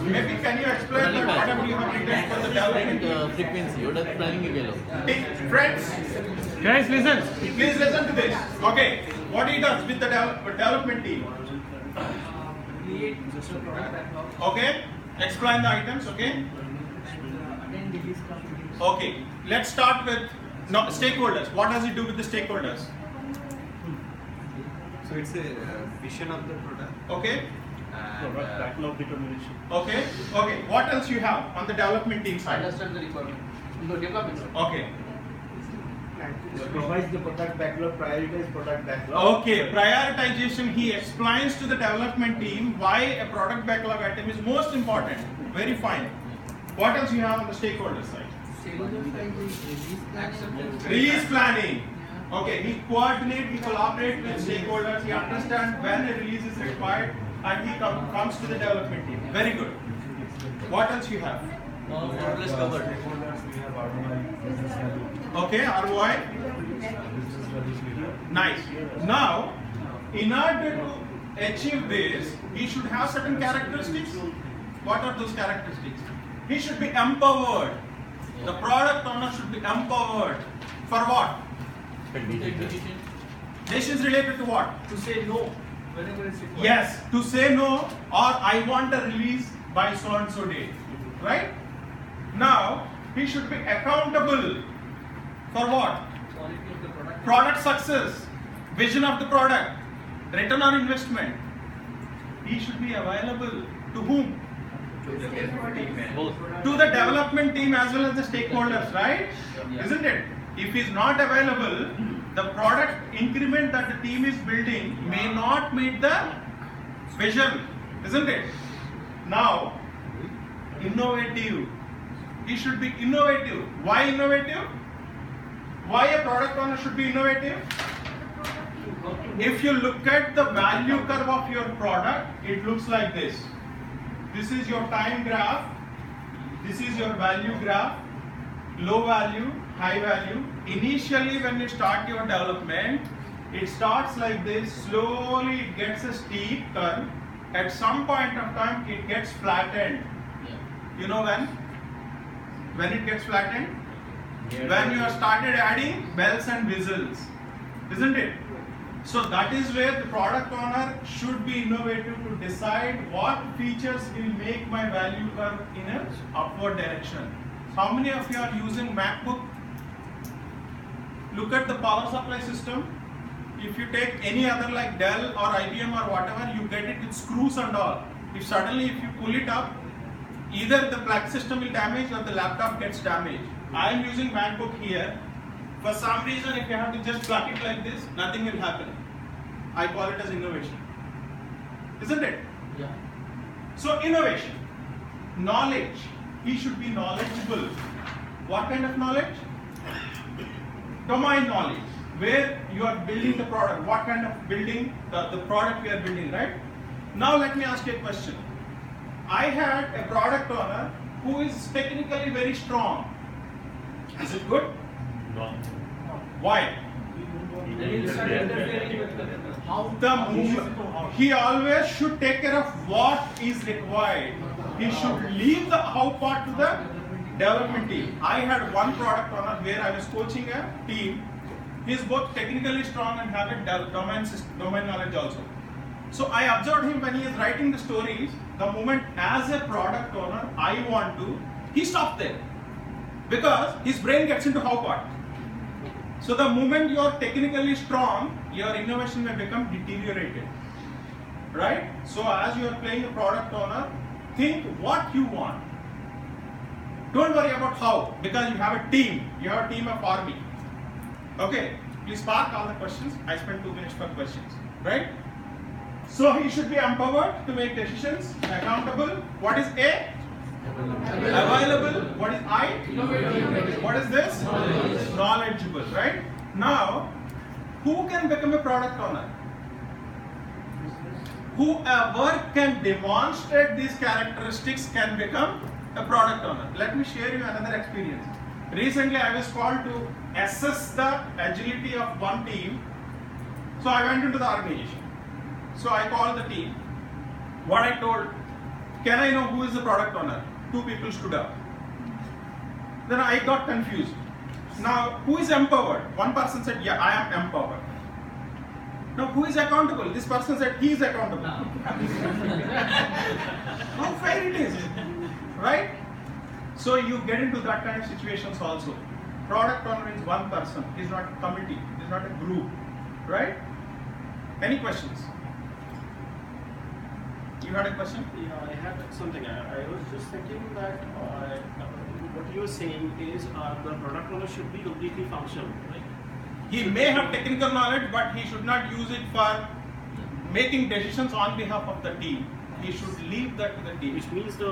Maybe can you explain that whatever you have written for the development frequency ওটা planning এ গেল friends, Guys, listen. please listen to this. Okay, what he does with the development team. Okay, explain the items. Okay. Okay, let's start with stakeholders. What does he do with the stakeholders? So it's a vision of the product. Okay. Product backlog determination. Okay. Okay. What else you have on the development team side? Understand the requirement. No development. Okay. Supervise the product backlog, prioritize product backlog. Okay. Prioritization. He explains to the development team why a product backlog item is most important. Very fine. What else you have on the stakeholder side? Release planning. Okay. He coordinates. He collaborates with stakeholders. He understands when a release is required, and he comes to the development team. Very good. What else you have? More or less covered. Stakeholders, we have ROI, business value. Okay, ROI. Business values we have. Nice. Now, in order to achieve this, he should have certain characteristics. What are those characteristics? He should be empowered. The product owner should be empowered. For what? Decisions related to what? To say no whenever it's required. Yes, to say no, or I want a release by so and so date. Right? Now, he should be accountable for what? Quality of the product. Product success, vision of the product, return on investment. He should be available to whom? Both. To the development team as well as the stakeholders, right? Yeah. Isn't it? If he's not available, the product increment that the team is building may not meet the vision, isn't it? Now, innovative. He should be innovative. Why innovative? Why a product owner should be innovative? If you look at the value curve of your product, it looks like this. This is your time graph. This is your value graph. Low value, high value. Initially, when you start your development, it starts like this. Slowly, it gets a steep curve. At some point of time, it gets flattened. You know when? When it gets flattened? When you have started adding bells and whistles, isn't it? So that is where the product owner should be innovative to decide what features will make my value curve in an upward direction. How many of you are using MacBook? Look at the power supply system. If you take any other like Dell or IBM or whatever, you get it with screws and all. If suddenly if you pull it up, either the plug system will damage or the laptop gets damaged. I am using MacBook here. For some reason, if you have to just plug it like this, nothing will happen. I call it as innovation. Isn't it? Yeah. So innovation. Knowledge. He should be knowledgeable. What kind of knowledge? Domain knowledge. Where you are building the product. What kind of building the product we are building, right? Now let me ask you a question. I had a product owner who is technically very strong. Is it good? Why? The movement. He always should take care of what is required. He should leave the how part to the development team. I had one product owner where I was coaching a team. He is both technically strong and have a domain knowledge also. So I observed him when he is writing the stories. The moment as a product owner I want to, he stopped there because his brain gets into how part. So the moment you are technically strong, your innovation may become deteriorated, right? So as you are playing a product owner, think what you want. Don't worry about how, because you have a team. You have a team of army. Okay, please park all the questions. I spent 2 minutes for questions, right? So he should be empowered to make decisions, accountable. What is A? Available. What is I? What is this? Knowledgeable, right? Now, who can become a product owner? Whoever can demonstrate these characteristics can become a product owner. Let me share you another experience. Recently, I was called to assess the agility of one team. So I went into the organization. So I called the team. What I told, Can I know who is the product owner? Two people stood up. Then I got confused. Now, who is empowered? One person said, yeah, I am empowered. Now, who is accountable? This person said, he is accountable. How fair it is, right? So you get into that kind of situations also. Product owner is one person, he's not a committee, he's not a group, right? Any questions? You had a question? Yeah, I had something. I was just thinking that what you were saying is the product owner should be completely functional, right? He may have technical knowledge, but he should not use it for making decisions on behalf of the team. He should leave that to the team. Which means the